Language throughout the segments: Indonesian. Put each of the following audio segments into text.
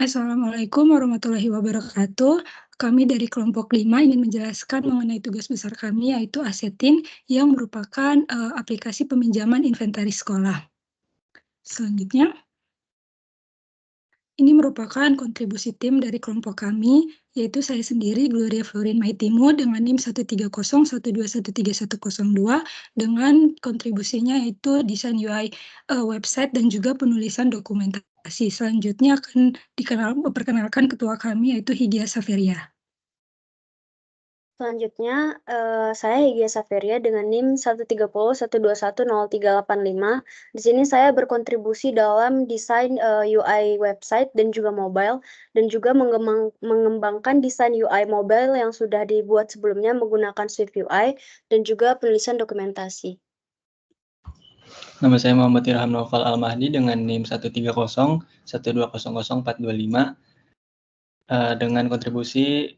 Assalamualaikum warahmatullahi wabarakatuh. Kami dari kelompok 5 ingin menjelaskan mengenai tugas besar kami, yaitu Asetin, yang merupakan aplikasi peminjaman inventaris sekolah. Selanjutnya, ini merupakan kontribusi tim dari kelompok kami, yaitu saya sendiri, Gloria Florin Maitimu, dengan NIM 13012131102, dengan kontribusinya yaitu desain UI website dan juga penulisan dokumentasi. Selanjutnya akan diperkenalkan ketua kami, yaitu Higgia Saveria. Selanjutnya, saya Higgia Saveria dengan NIM 13012103885. Di sini saya berkontribusi dalam desain UI website dan juga mobile, dan juga mengembangkan desain UI mobile yang sudah dibuat sebelumnya menggunakan Swift UI, dan juga penulisan dokumentasi. Nama saya Muhammad Irham Naufal Al-Mahdi dengan NIM 13012000425 dengan kontribusi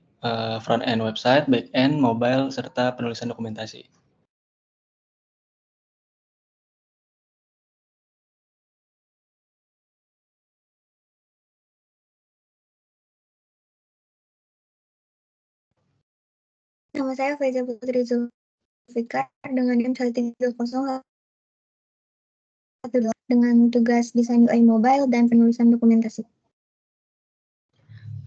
front-end website, back-end, mobile, serta penulisan dokumentasi. Nama saya Faiza Putri Zulfikar dengan NIM 130 dengan tugas desain UI mobile dan penulisan dokumentasi.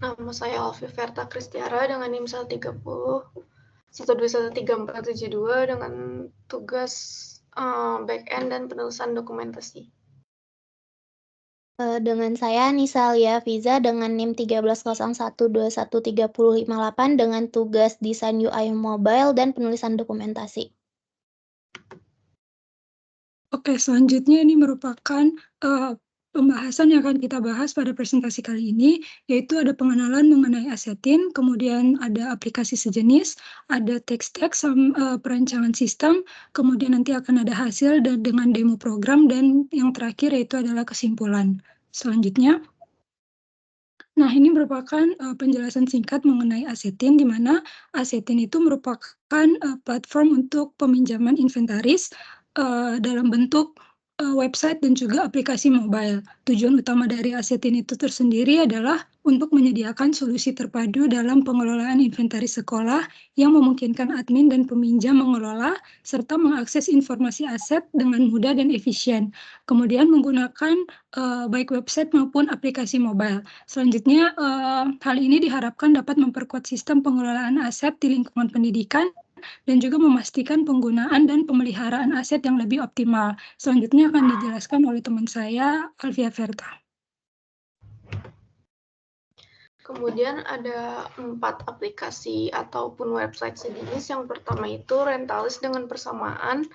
Nama saya Alfi Verta Kristiara dengan NIM 1213472 dengan tugas back-end dan penulisan dokumentasi. Dengan saya Nisa Lia Fiza dengan NIM 1301213058 dengan tugas desain UI mobile dan penulisan dokumentasi. Oke, selanjutnya ini merupakan pembahasan yang akan kita bahas pada presentasi kali ini, yaitu ada pengenalan mengenai Asetin, kemudian ada aplikasi sejenis, ada teks-teks, perancangan sistem, kemudian nanti akan ada hasil dan dengan demo program, dan yang terakhir yaitu adalah kesimpulan. Selanjutnya, nah ini merupakan penjelasan singkat mengenai Asetin, di mana Asetin itu merupakan platform untuk peminjaman inventaris dalam bentuk website dan juga aplikasi mobile. Tujuan utama dari Asetin itu tersendiri adalah untuk menyediakan solusi terpadu dalam pengelolaan inventaris sekolah yang memungkinkan admin dan peminjam mengelola serta mengakses informasi aset dengan mudah dan efisien. Kemudian menggunakan baik website maupun aplikasi mobile. Selanjutnya, hal ini diharapkan dapat memperkuat sistem pengelolaan aset di lingkungan pendidikan dan juga memastikan penggunaan dan pemeliharaan aset yang lebih optimal. Selanjutnya akan dijelaskan oleh teman saya, Alfia Verta. Kemudian ada 4 aplikasi ataupun website sejenis. Yang pertama itu Rentalis dengan persamaan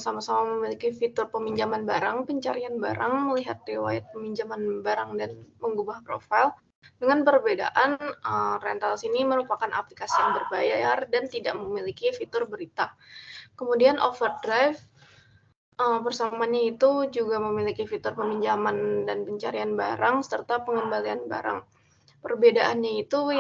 sama-sama memiliki fitur peminjaman barang, pencarian barang, melihat riwayat peminjaman barang, dan mengubah profil. Dengan perbedaan, Rentalis ini merupakan aplikasi yang berbayar dan tidak memiliki fitur berita. Kemudian Overdrive persamaannya itu juga memiliki fitur peminjaman dan pencarian barang serta pengembalian barang. Perbedaannya itu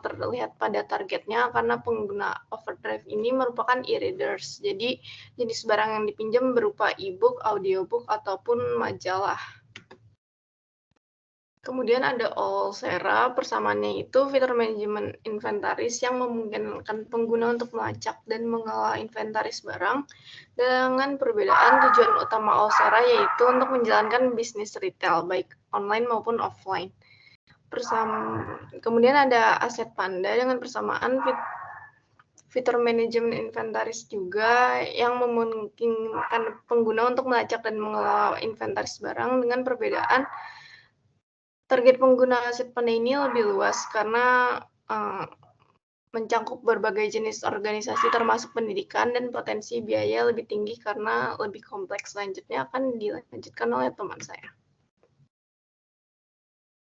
terlihat pada targetnya, karena pengguna Overdrive ini merupakan e-readers. Jadi jenis barang yang dipinjam berupa e-book, audiobook, ataupun majalah. Kemudian ada Allsera, persamaannya itu fitur manajemen inventaris yang memungkinkan pengguna untuk melacak dan mengelola inventaris barang. Dengan perbedaan, tujuan utama Allsera yaitu untuk menjalankan bisnis retail, baik online maupun offline. Kemudian ada Aset Panda dengan persamaan fitur manajemen inventaris juga yang memungkinkan pengguna untuk melacak dan mengelola inventaris barang. Dengan perbedaan, target pengguna Aset Panda ini lebih luas karena mencakup berbagai jenis organisasi termasuk pendidikan, dan potensi biaya lebih tinggi karena lebih kompleks. Selanjutnya akan dilanjutkan oleh teman saya.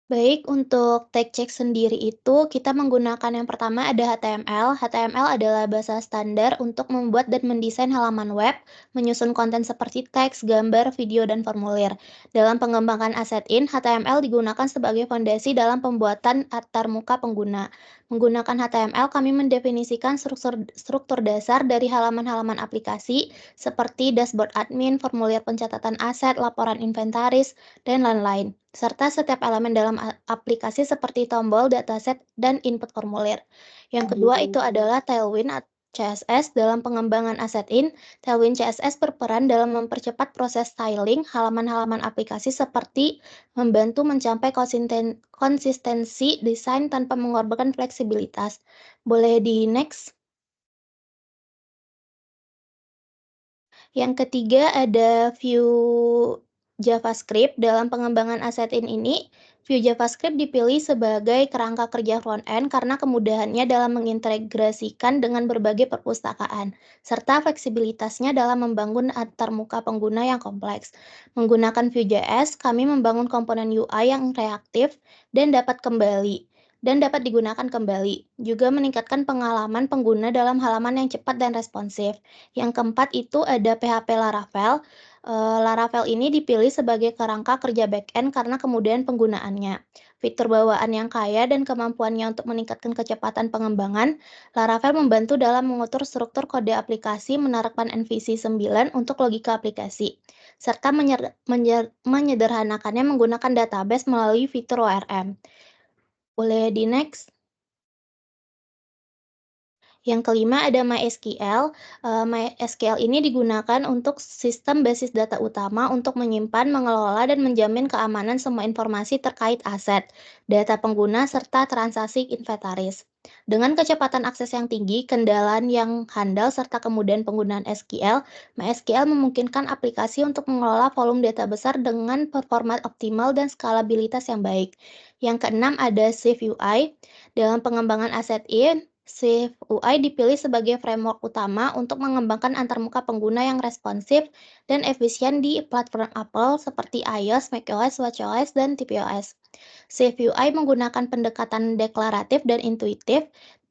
Baik, untuk tag check sendiri itu kita menggunakan yang pertama ada HTML. HTML adalah bahasa standar untuk membuat dan mendesain halaman web, menyusun konten seperti teks, gambar, video, dan formulir. Dalam pengembangan Asetin, HTML digunakan sebagai fondasi dalam pembuatan antarmuka pengguna. Menggunakan HTML, kami mendefinisikan struktur dasar dari halaman-halaman aplikasi seperti dashboard admin, formulir pencatatan aset, laporan inventaris, dan lain-lain. serta setiap elemen dalam aplikasi seperti tombol, dataset, dan input formulir. Yang kedua itu adalah Tailwind CSS dalam pengembangan asset in. Tailwind CSS berperan dalam mempercepat proses styling halaman-halaman aplikasi seperti membantu mencapai konsistensi desain tanpa mengorbankan fleksibilitas. Boleh di next. Yang ketiga ada Vue JavaScript. Dalam pengembangan asset in ini, Vue JavaScript dipilih sebagai kerangka kerja front-end karena kemudahannya dalam mengintegrasikan dengan berbagai perpustakaan, serta fleksibilitasnya dalam membangun antarmuka pengguna yang kompleks. Menggunakan Vue.js, kami membangun komponen UI yang reaktif dan dapat digunakan kembali, juga meningkatkan pengalaman pengguna dalam halaman yang cepat dan responsif. Yang keempat itu ada PHP Laravel. Laravel ini dipilih sebagai kerangka kerja back-end karena kemudahan penggunaannya. Fitur bawaan yang kaya dan kemampuannya untuk meningkatkan kecepatan pengembangan, Laravel membantu dalam mengatur struktur kode aplikasi menerapkan MVC 9 untuk logika aplikasi, serta menyederhanakannya menggunakan database melalui fitur ORM. Boleh di next. Yang kelima ada MySQL. MySQL ini digunakan untuk sistem basis data utama untuk menyimpan, mengelola, dan menjamin keamanan semua informasi terkait aset, data pengguna, serta transaksi inventaris. Dengan kecepatan akses yang tinggi, kendalian yang handal, serta kemudahan penggunaan SQL, MySQL memungkinkan aplikasi untuk mengelola volume data besar dengan performa optimal dan skalabilitas yang baik. Yang keenam ada Swift UI. Dalam pengembangan aset in, Swift UI dipilih sebagai framework utama untuk mengembangkan antarmuka pengguna yang responsif dan efisien di platform Apple seperti iOS, macOS, watchOS, dan tvOS. Swift UI menggunakan pendekatan deklaratif dan intuitif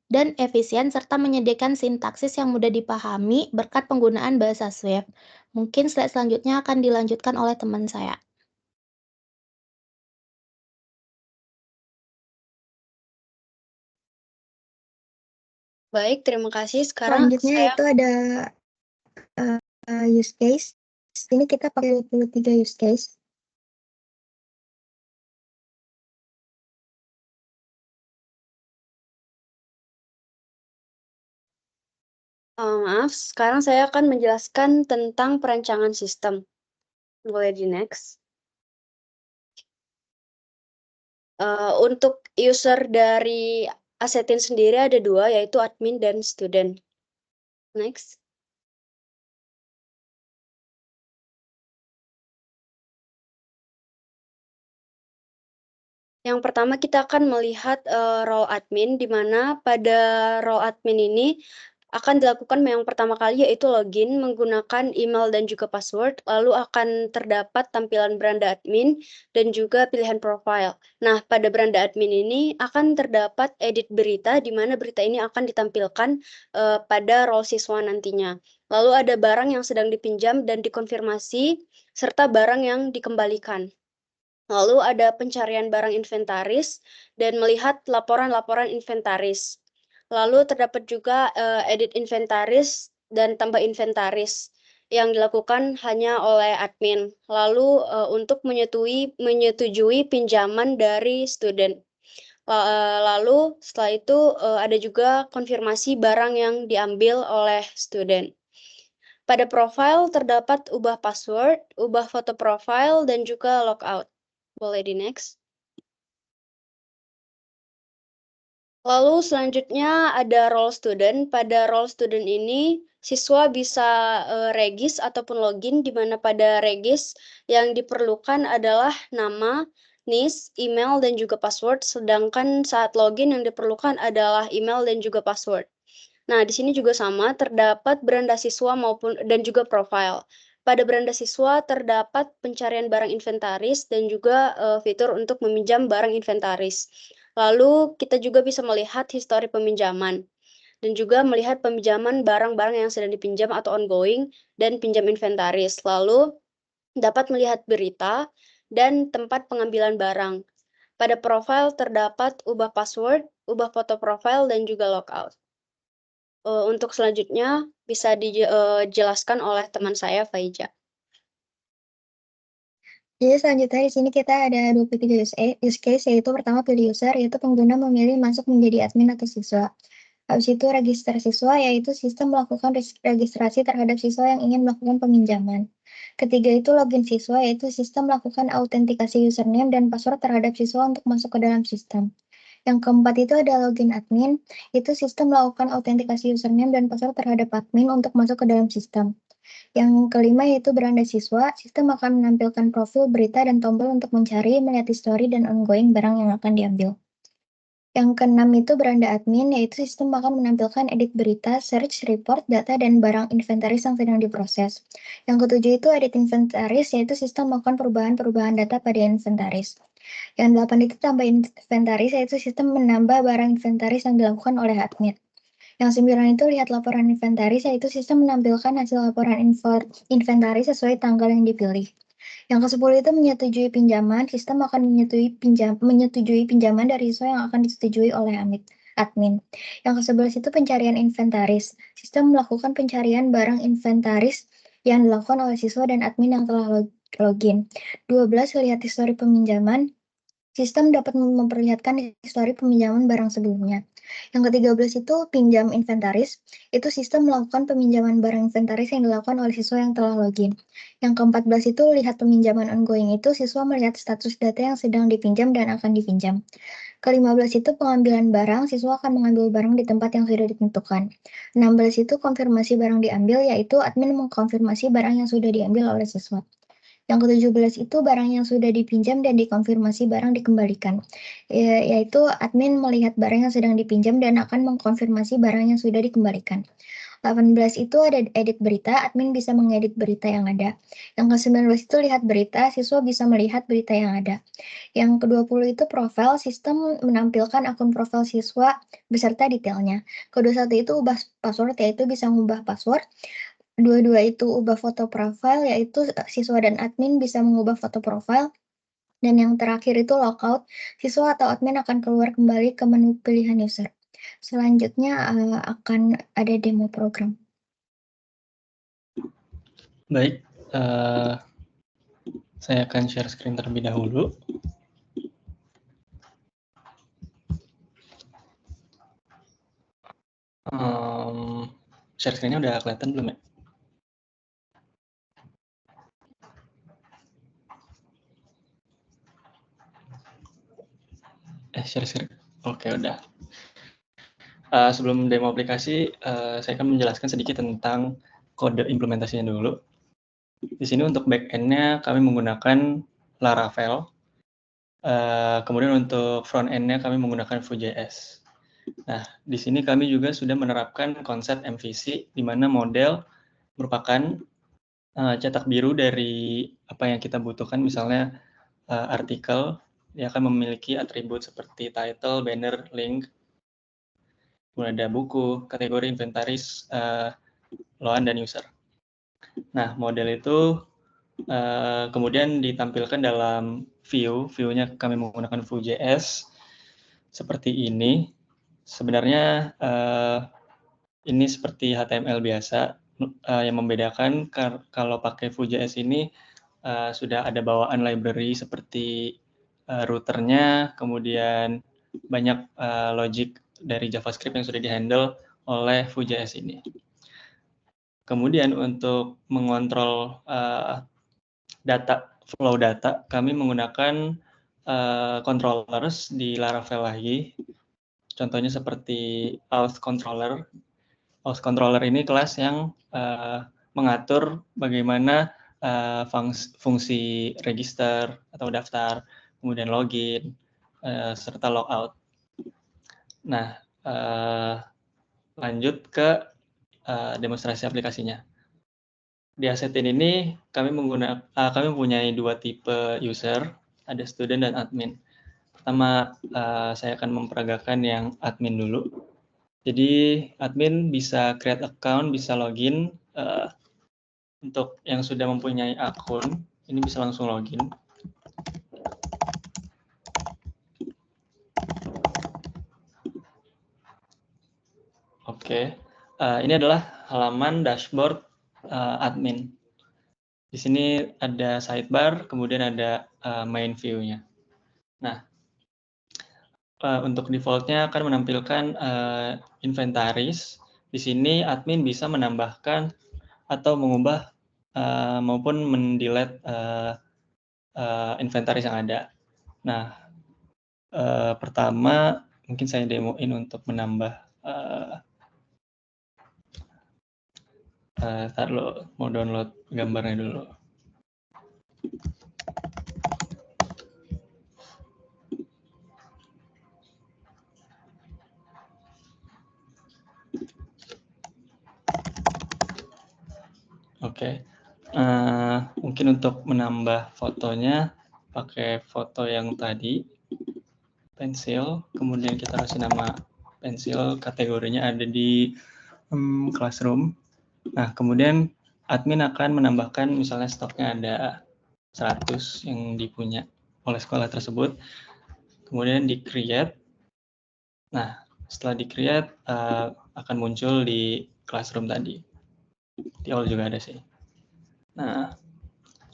dan efisien serta menyediakan sintaksis yang mudah dipahami berkat penggunaan bahasa Swift. Mungkin slide selanjutnya akan dilanjutkan oleh teman saya. Baik, terima kasih. Sekarang Selanjutnya saya itu ada use case. Ini kita pakai 23 use case. maaf, sekarang saya akan menjelaskan tentang perancangan sistem. Boleh di next. Untuk user dari Assetin sendiri ada dua, yaitu admin dan student. Next. Yang pertama kita akan melihat role admin, di mana pada role admin ini akan dilakukan yang pertama kali yaitu login menggunakan email dan juga password, lalu akan terdapat tampilan beranda admin dan juga pilihan profile. Nah, pada beranda admin ini akan terdapat edit berita, di mana berita ini akan ditampilkan pada role siswa nantinya. Lalu ada barang yang sedang dipinjam dan dikonfirmasi, serta barang yang dikembalikan. Lalu ada pencarian barang inventaris dan melihat laporan-laporan inventaris. Lalu terdapat juga edit inventaris dan tambah inventaris yang dilakukan hanya oleh admin. Lalu untuk menyetujui pinjaman dari student. Lalu setelah itu ada juga konfirmasi barang yang diambil oleh student. Pada profile terdapat ubah password, ubah foto profile, dan juga logout. Boleh di next. Lalu selanjutnya ada role student. Pada role student ini siswa bisa regis ataupun login, di mana pada regis yang diperlukan adalah nama, NIS, email, dan juga password. Sedangkan saat login yang diperlukan adalah email dan juga password. Nah, di sini juga sama, terdapat beranda siswa dan juga profile. Pada beranda siswa terdapat pencarian barang inventaris dan juga fitur untuk meminjam barang inventaris. Lalu kita juga bisa melihat histori peminjaman dan juga melihat peminjaman barang-barang yang sedang dipinjam atau ongoing dan pinjam inventaris. Lalu dapat melihat berita dan tempat pengambilan barang. Pada profile terdapat ubah password, ubah foto profile, dan juga logout. Untuk selanjutnya bisa dijelaskan oleh teman saya, Faiza. Jadi selanjutnya di sini kita ada 23 use case, yaitu pertama pilih user, yaitu pengguna memilih masuk menjadi admin atau siswa. Habis itu register siswa, yaitu sistem melakukan registrasi terhadap siswa yang ingin melakukan peminjaman. Ketiga itu login siswa, yaitu sistem melakukan autentikasi username dan password terhadap siswa untuk masuk ke dalam sistem. Yang keempat itu ada login admin, itu sistem melakukan autentikasi username dan password terhadap admin untuk masuk ke dalam sistem. Yang kelima yaitu beranda siswa, sistem akan menampilkan profil, berita, dan tombol untuk mencari, melihat history, dan ongoing barang yang akan diambil. Yang keenam itu beranda admin, yaitu sistem akan menampilkan edit berita, search, report, data, dan barang inventaris yang sedang diproses. Yang ketujuh itu edit inventaris, yaitu sistem melakukan perubahan-perubahan data pada inventaris. Yang delapan itu tambah inventaris, yaitu sistem menambah barang inventaris yang dilakukan oleh admin. Yang 9 itu lihat laporan inventaris, yaitu sistem menampilkan hasil laporan inventaris sesuai tanggal yang dipilih. Yang ke-10 itu menyetujui pinjaman, sistem akan menyetujui pinjaman dari siswa yang akan disetujui oleh admin. Yang ke-11 itu pencarian inventaris, sistem melakukan pencarian barang inventaris yang dilakukan oleh siswa dan admin yang telah login. 12 lihat histori peminjaman, sistem dapat memperlihatkan histori peminjaman barang sebelumnya. Yang ke-13 itu pinjam inventaris, itu sistem melakukan peminjaman barang inventaris yang dilakukan oleh siswa yang telah login. Yang ke-14 itu lihat peminjaman ongoing, itu siswa melihat status data yang sedang dipinjam dan akan dipinjam. Ke-15 itu pengambilan barang, siswa akan mengambil barang di tempat yang sudah ditentukan. 16 itu konfirmasi barang diambil, yaitu admin mengkonfirmasi barang yang sudah diambil oleh siswa. Yang ke-17 itu barang yang sudah dipinjam dan dikonfirmasi barang dikembalikan, yaitu admin melihat barang yang sedang dipinjam dan akan mengkonfirmasi barang yang sudah dikembalikan. 18 itu ada edit berita, admin bisa mengedit berita yang ada. Yang ke-19 itu lihat berita, siswa bisa melihat berita yang ada. Yang ke-20 itu profil, sistem menampilkan akun profil siswa beserta detailnya. Ke-21 itu ubah password, yaitu bisa mengubah password. 22 itu ubah foto profil, yaitu siswa dan admin bisa mengubah foto profil. Dan yang terakhir itu logout, siswa atau admin akan keluar kembali ke menu pilihan user. Selanjutnya akan ada demo program. Baik, saya akan share screen terlebih dahulu. Share screen-nya udah kelihatan belum ya? Share screen. Oke, udah. Sebelum demo aplikasi, saya akan menjelaskan sedikit tentang kode implementasinya dulu. Di sini untuk back-end-nya kami menggunakan Laravel. Kemudian untuk front-end-nya kami menggunakan Vue.js. Nah, di sini kami juga sudah menerapkan konsep MVC, di mana model merupakan cetak biru dari apa yang kita butuhkan, misalnya artikel, dia akan memiliki atribut seperti title, banner, link, kemudian ada buku, kategori, inventaris, loan, dan user. Nah, model itu kemudian ditampilkan dalam view-nya kami menggunakan Vue.js seperti ini. Sebenarnya ini seperti HTML biasa, yang membedakan kalau pakai Vue.js ini sudah ada bawaan library seperti routernya, kemudian banyak logic dari JavaScript yang sudah dihandle oleh Vue.js ini. Kemudian untuk mengontrol flow data, kami menggunakan controllers di Laravel lagi. Contohnya seperti auth controller. Auth controller ini kelas yang mengatur bagaimana fungsi register atau daftar, kemudian login, serta logout. Nah, lanjut ke demonstrasi aplikasinya. Di Assetin ini kami mempunyai dua tipe user, ada student dan admin. Pertama, saya akan memperagakan yang admin dulu. Jadi admin bisa create account, bisa login. Untuk yang sudah mempunyai akun, ini bisa langsung login. Oke, ini adalah halaman dashboard admin. Di sini ada sidebar, kemudian ada main view-nya. Nah, untuk default-nya akan menampilkan inventaris. Di sini admin bisa menambahkan atau mengubah maupun mendelete inventaris yang ada. Nah, pertama mungkin saya demoin untuk menambah ntar lo mau download gambarnya dulu. Oke. Mungkin untuk menambah fotonya pakai foto yang tadi, pensil, kemudian kita kasih nama pensil, kategorinya ada di classroom. Nah, kemudian admin akan menambahkan misalnya stoknya ada 100 yang dipunya oleh sekolah tersebut, kemudian di create. Nah, setelah di create akan muncul di classroom tadi. Di awal juga ada sih. Nah,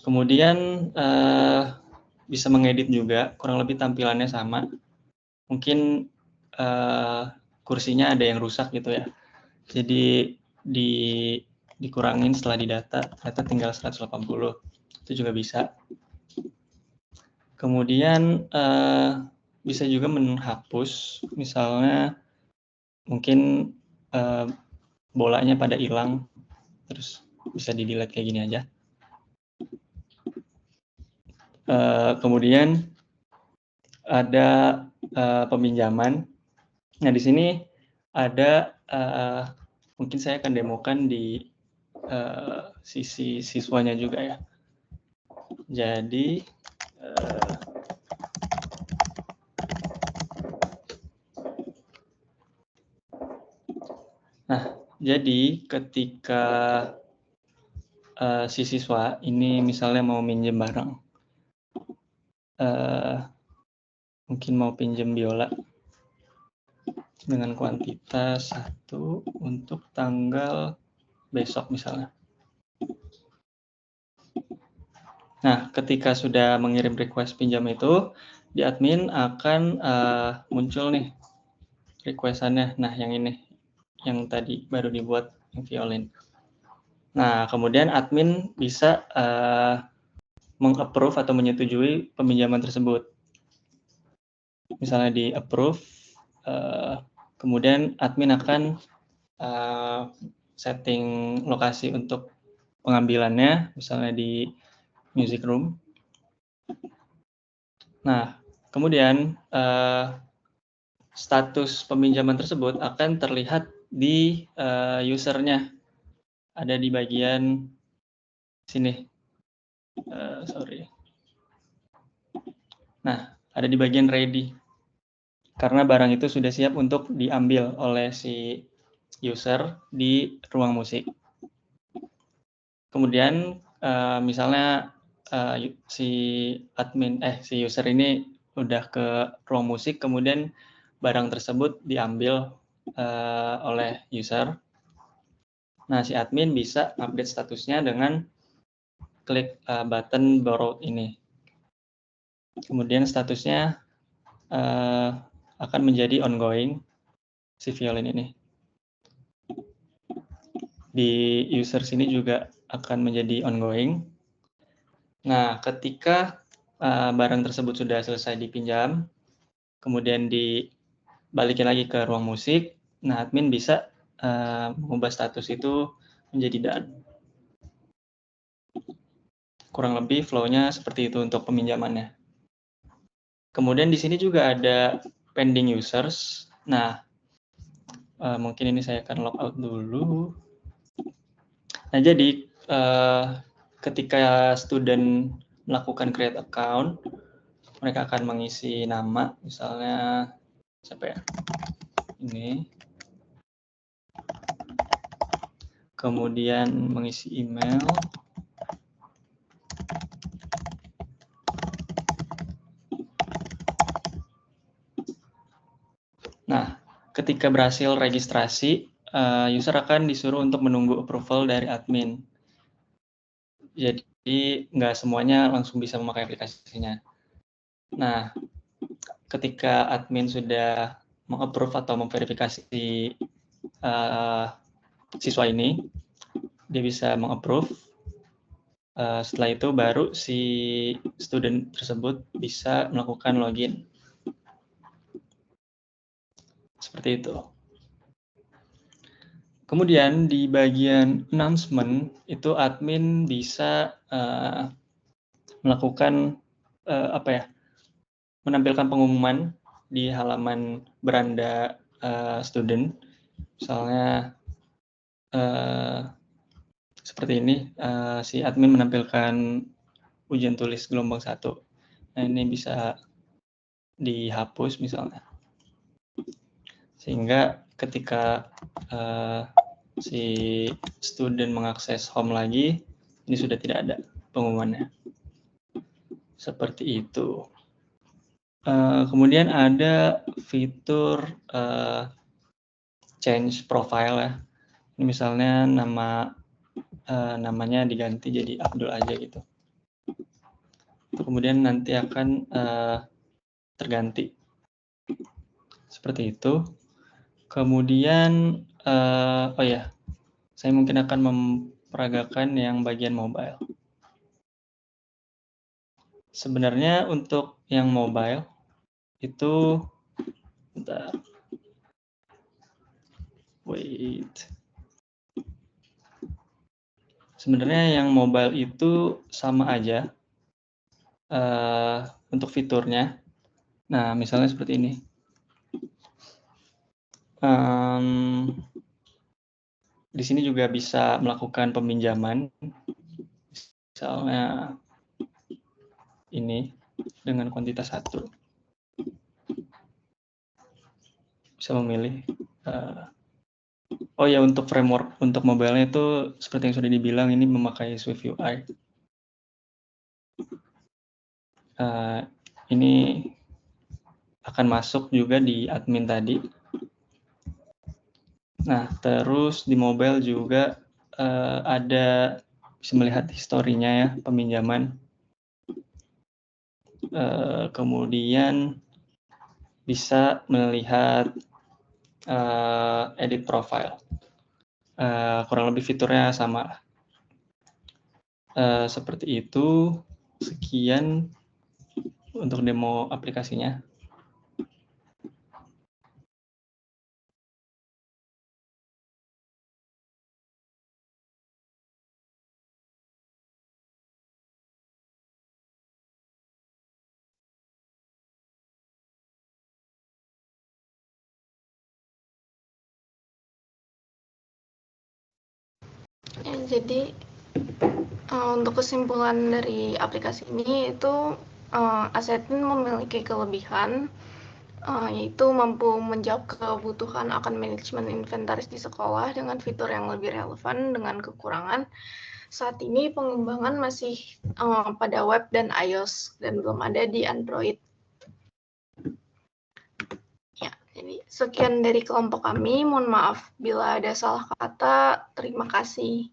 kemudian bisa mengedit juga, kurang lebih tampilannya sama. Mungkin kursinya ada yang rusak gitu ya. Jadi dikurangin setelah didata, ternyata tinggal 180. Itu juga bisa. Kemudian bisa juga menghapus, misalnya mungkin bolanya pada hilang, terus bisa di-delete kayak gini aja. Kemudian ada peminjaman. Nah, di sini ada mungkin saya akan demokan di sisi siswanya juga ya. Jadi nah, jadi ketika si siswa ini misalnya mau minjem barang, mungkin mau pinjam biola dengan kuantitas 1 untuk tanggal besok misalnya. Nah, ketika sudah mengirim request pinjam itu, di admin akan muncul nih request-annya. Nah, yang ini, yang tadi baru dibuat, yang violin. Nah, kemudian admin bisa meng-approve atau menyetujui peminjaman tersebut. Misalnya di approve, kemudian admin akan setting lokasi untuk pengambilannya, misalnya di music room. Nah, kemudian status peminjaman tersebut akan terlihat di usernya, ada di bagian sini. Sorry. Nah, ada di bagian ready, karena barang itu sudah siap untuk diambil oleh si user di ruang musik. Kemudian misalnya si user ini udah ke ruang musik, kemudian barang tersebut diambil oleh user. Nah, si admin bisa update statusnya dengan klik button borrowed ini. Kemudian statusnya akan menjadi ongoing si violin ini. Di user sini juga akan menjadi ongoing. Nah, ketika barang tersebut sudah selesai dipinjam, kemudian dibalikin lagi ke ruang musik, nah admin bisa mengubah status itu menjadi done. Kurang lebih flow-nya seperti itu untuk peminjamannya. Kemudian di sini juga ada pending users. Nah, mungkin ini saya akan log out dulu. Nah, jadi ketika student melakukan create account, mereka akan mengisi nama, misalnya siapa ya? Ini. Kemudian mengisi email. Nah, ketika berhasil registrasi, user akan disuruh untuk menunggu approval dari admin. Jadi nggak semuanya langsung bisa memakai aplikasinya. Nah, ketika admin sudah meng-approve atau memverifikasi siswa ini, dia bisa meng-approve. Setelah itu baru si student tersebut bisa melakukan login. Seperti itu. Kemudian di bagian announcement itu admin bisa melakukan menampilkan pengumuman di halaman beranda student. Misalnya seperti ini, si admin menampilkan ujian tulis gelombang 1. Nah, ini bisa dihapus misalnya. Sehingga ketika si student mengakses home lagi, ini sudah tidak ada pengumumannya. Seperti itu. Kemudian ada fitur change profile ya. Ini misalnya namanya diganti jadi Abdul aja gitu. Kemudian nanti akan terganti. Seperti itu. Kemudian, saya mungkin akan memperagakan yang bagian mobile. Sebenarnya untuk yang mobile itu, bentar. Wait. Sebenarnya yang mobile itu sama aja untuk fiturnya. Nah, misalnya seperti ini. Di sini juga bisa melakukan peminjaman, misalnya ini dengan kuantitas 1. Bisa memilih. Untuk framework untuk mobile-nya itu seperti yang sudah dibilang ini memakai Swift UI. Ini akan masuk juga di admin tadi. Nah, terus di mobile juga ada bisa melihat historinya ya peminjaman. Kemudian bisa melihat edit profile. Kurang lebih fiturnya sama. Seperti itu. Sekian untuk demo aplikasinya. Ya, jadi untuk kesimpulan dari aplikasi ini itu Assetin memiliki kelebihan yaitu mampu menjawab kebutuhan akan manajemen inventaris di sekolah dengan fitur yang lebih relevan dengan kekurangan. Saat ini pengembangan masih pada web dan iOS dan belum ada di Android. Ya, jadi sekian dari kelompok kami. Mohon maaf bila ada salah kata. Terima kasih.